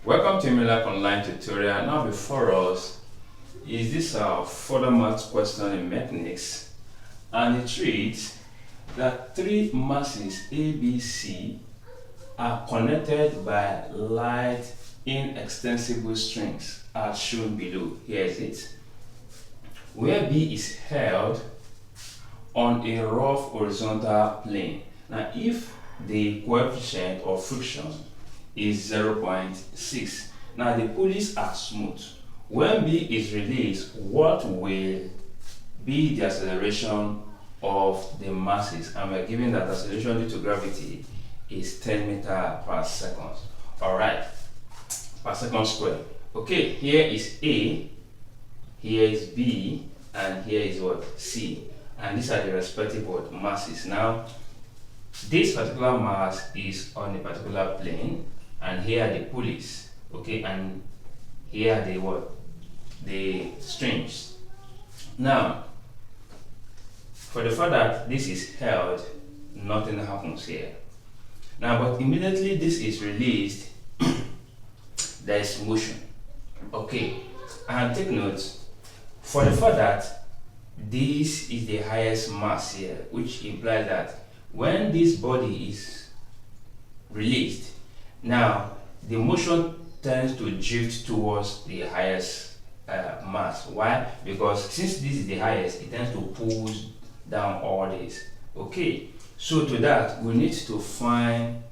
Welcome to Electromagnetic online tutorial. Now before us is this further math question in mechanics, and it reads that three masses A, B, C are connected by light inextensible strings as shown below. Here is it. Where B is held on a rough horizontal plane. Now if the coefficient of friction is 0.6. Now the pulleys are smooth. When B is released, what will be the acceleration of the masses? And we're given that acceleration due to gravity is 10 meters per second. Alright, per second square. Okay, here is A, here is B, and here is what? C. And these are the respective masses. Now, this particular mass is on a particular plane, and here are the pulleys, okay, and here are the what? The strings. Now, for the fact that this is held, nothing happens here. Now, but immediately this is released, there is motion, okay. And take note, for the fact that this is the highest mass here, which implies that when this body is released, now the motion tends to drift towards the highest mass. Why? Because since this is the highest, it tends to pull down all this. Okay, so to that we need to find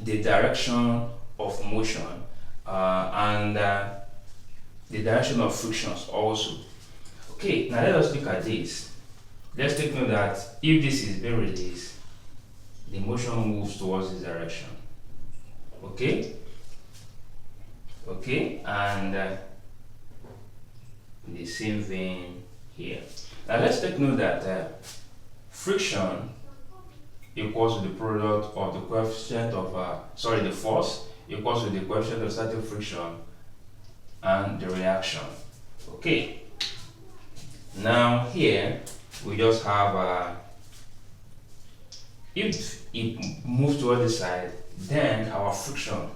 the direction of motion and the direction of frictions also. Okay, now let us look at this. Let's take note that if this is being released, the motion moves towards this direction. Okay, and in the same vein here. Now let's take note that friction equals to the product of the coefficient of the force equals to the coefficient of static friction and the reaction. Okay, now here we just have if it moves towards the side, then our friction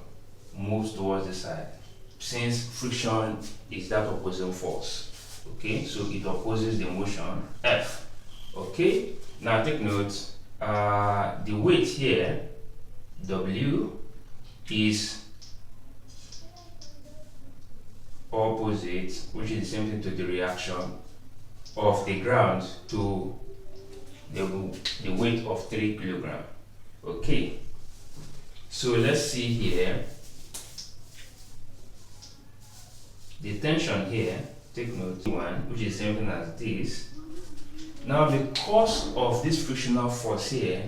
moves towards the side, since friction is that opposing force. Okay, so it opposes the motion F. Okay, now take note, the weight here, W, is opposite, which is the same thing to the reaction of the ground to the weight of 3 kilograms. Okay, so let's see here the tension here. Take note, one, which is the same thing as this. Now because of this frictional force here,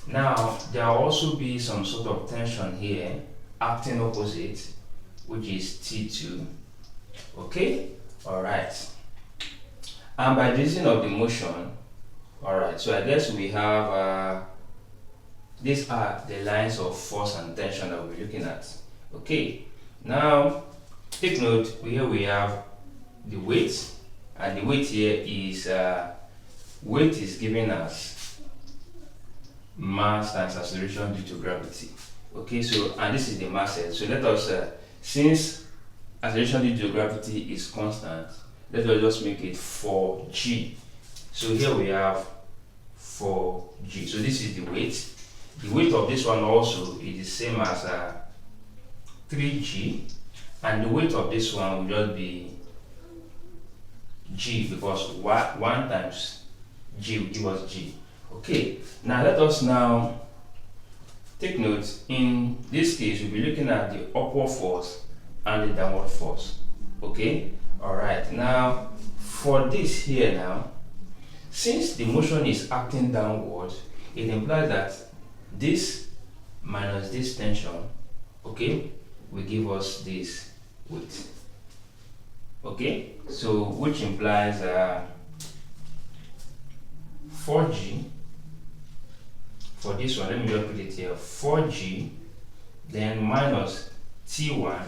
now there will also be some sort of tension here acting opposite, which is T2. Okay, all right, and by reason of the motion, all right, so I guess we have these are the lines of force and tension that we're looking at. Okay, now take note, here we have the weight, and the weight here is weight is giving us mass times acceleration due to gravity. Okay, so and this is the mass here. So let us since acceleration due to gravity is constant, let us just make it 4g. So here we have 4g. So this is the weight. The weight of this one also is the same as 3g, and the weight of this one will just be g, because 1 times g will give us g. Okay, now let us now take note. In this case, we'll be looking at the upward force and the downward force. Okay, all right. Now for this here, now since the motion is acting downward, it implies that this minus this tension, okay, will give us this weight. Okay, so which implies 4g for this one. Let me just put it here, 4g, then minus t1.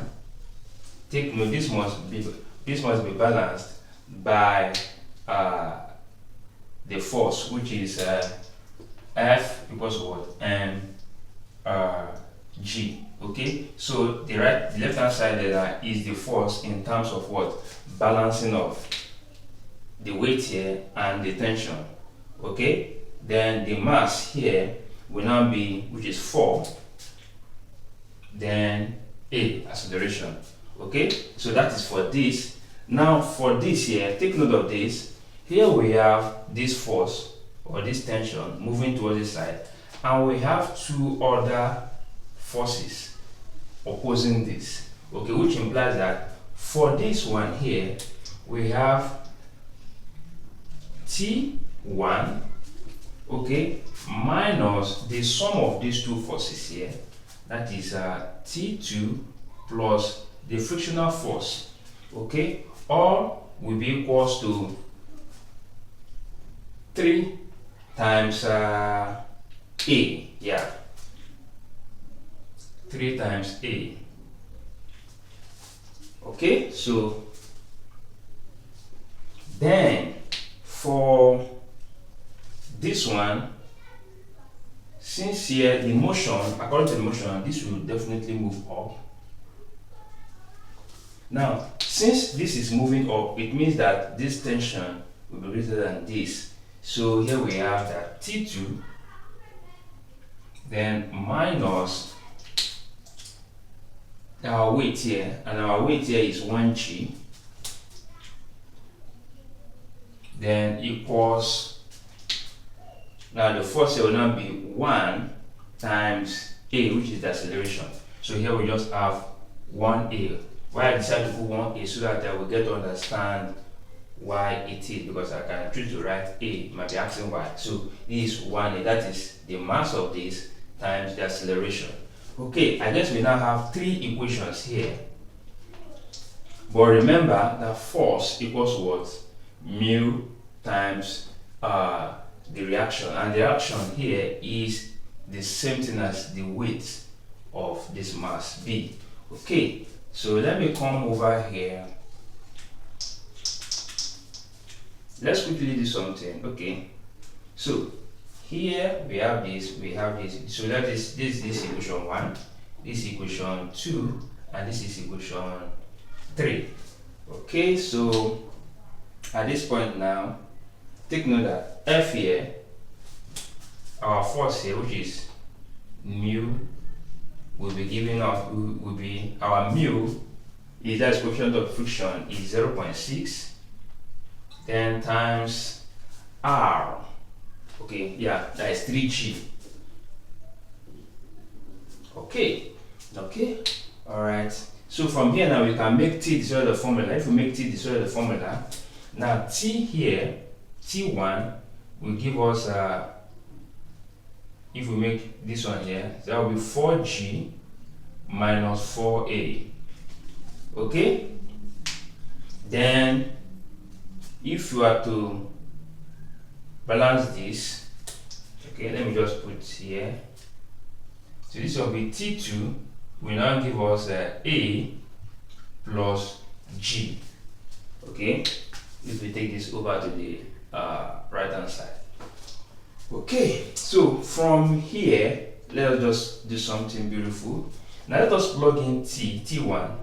Take note, this must be balanced by the force, which is F equals what? M G. Okay, so the left hand side there is the force in terms of what? Balancing of the weight here and the tension. Okay, then the mass here will now be, which is 4, then A, acceleration. Okay, so that is for this. Now for this here, take note of this. Here we have this force or this tension moving towards this side, and we have two other forces opposing this. Okay, which implies that for this one here we have T1, okay, minus the sum of these two forces here, that is T2 plus the frictional force, okay, all will be equals to 3 times A, yeah, 3 times A. Okay, so then for this one, since here the motion, according to the motion, this will definitely move up. Now, since this is moving up, it means that this tension will be greater than this. So here we have that T2, then minus our weight here, and our weight here is 1g, then equals, now the force here will now be 1 times A, which is the acceleration. So here we just have 1A. Why I decided to put 1A, so that I will get to understand why it is, because I can choose to write A, you might be asking why. So this is 1A, that is the mass of this times the acceleration. Okay, I guess we now have 3 equations here. But remember that force equals what? Mu times the reaction, and the reaction here is the same thing as the weight of this mass B. Okay, so let me come over here. Let's quickly do something. Okay, so here we have this, so that is this equation 1, this equation 2, and this is equation 3. Okay, so at this point now, take note that F here, our force here, which is mu, will be giving us, will be, our mu is that coefficient of friction is 0.6, then times R. Okay, yeah, that is 3g. Okay, all right. So from here now we can make T destroy the formula. If we make T destroy the formula, now T here, T1 will give us if we make this one here, that will be 4g minus 4a. Okay, then if you are to balance this, okay, let me just put here. So this will be T2 will now give us A plus G. Okay, if we take this over to the right hand side. Okay, so from here, let us just do something beautiful. Now let us plug in T1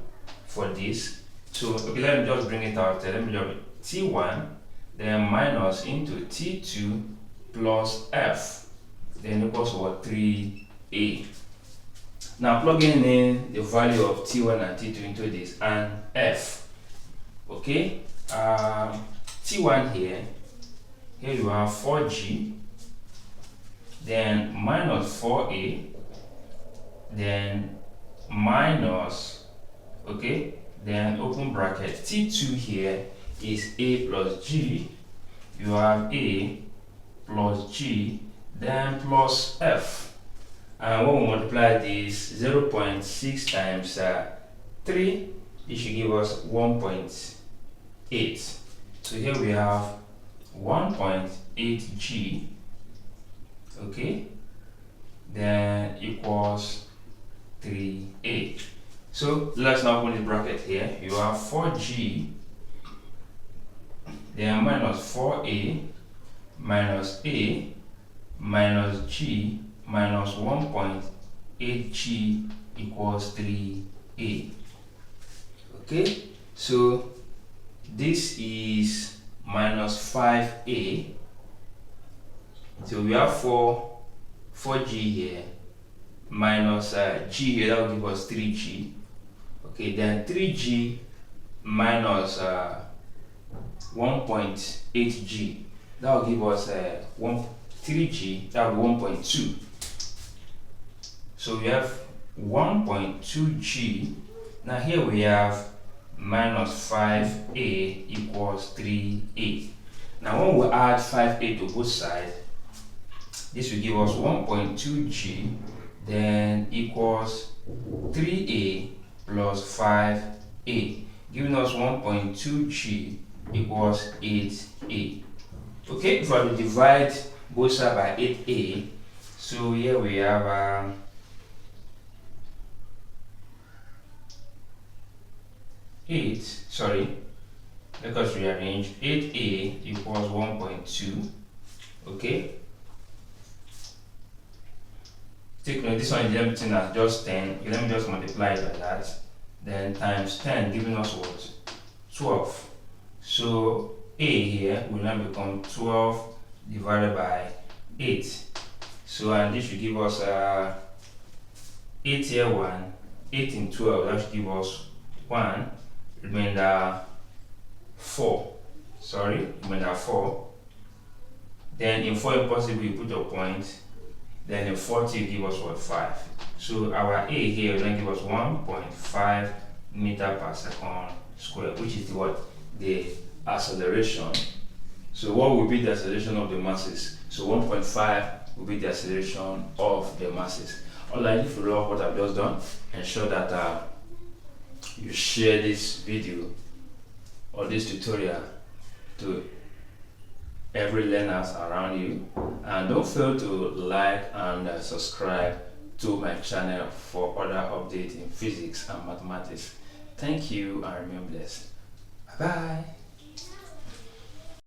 for this. So okay, let me just bring it out. Let me just T1, then minus into T2 plus F, then equals what? 3A. Now plugging in the value of T1 and T2 into this and F. Okay, T1 here you have 4G, then minus 4A, then minus, okay, then open bracket, T2 here is A plus G, you have A plus G, then plus F. And when we multiply this 0.6 times 3, it should give us 1.8. So here we have 1.8 G, okay, then equals 3A. So let's now open the bracket here. You have 4G, then minus 4A minus A minus G minus 1.8 8g equals 3a. Okay, so this is minus 5a. So we have 4g here minus g here, that will give us 3g. Okay, then 3g minus 1.8g, that will give us 3g, that will be 1.2. So we have 1.2g. Now here we have minus 5a equals 3a. Now when we add 5a to both sides, this will give us 1.2g, then equals 3a plus 5a, giving us 1.2g equals 8a. Okay, if I were to divide both sides by 8a, so here we have let us rearrange. 8a equals 1.2. Okay, take note, this one is everything as just 10. Okay, let me just multiply it by that, then times 10, giving us what? 12. So a here will now become 12 divided by 8. So, and this should give us 8 here 1, 8 in 12, that should give us 1, remainder 4. Remainder 4. Then in 4 impossible, you put a point. Then in 40, you give us what? 5. So our a here will then give us 1.5 meter per second square, which is what? The acceleration. So what will be the acceleration of the masses? So 1.5 will be the acceleration of the masses. Alright, if you love what I've just done, ensure that you share this video or this tutorial to every learners around you, and don't fail to like and subscribe to my channel for other updates in physics and mathematics. Thank you and remain blessed. Bye bye.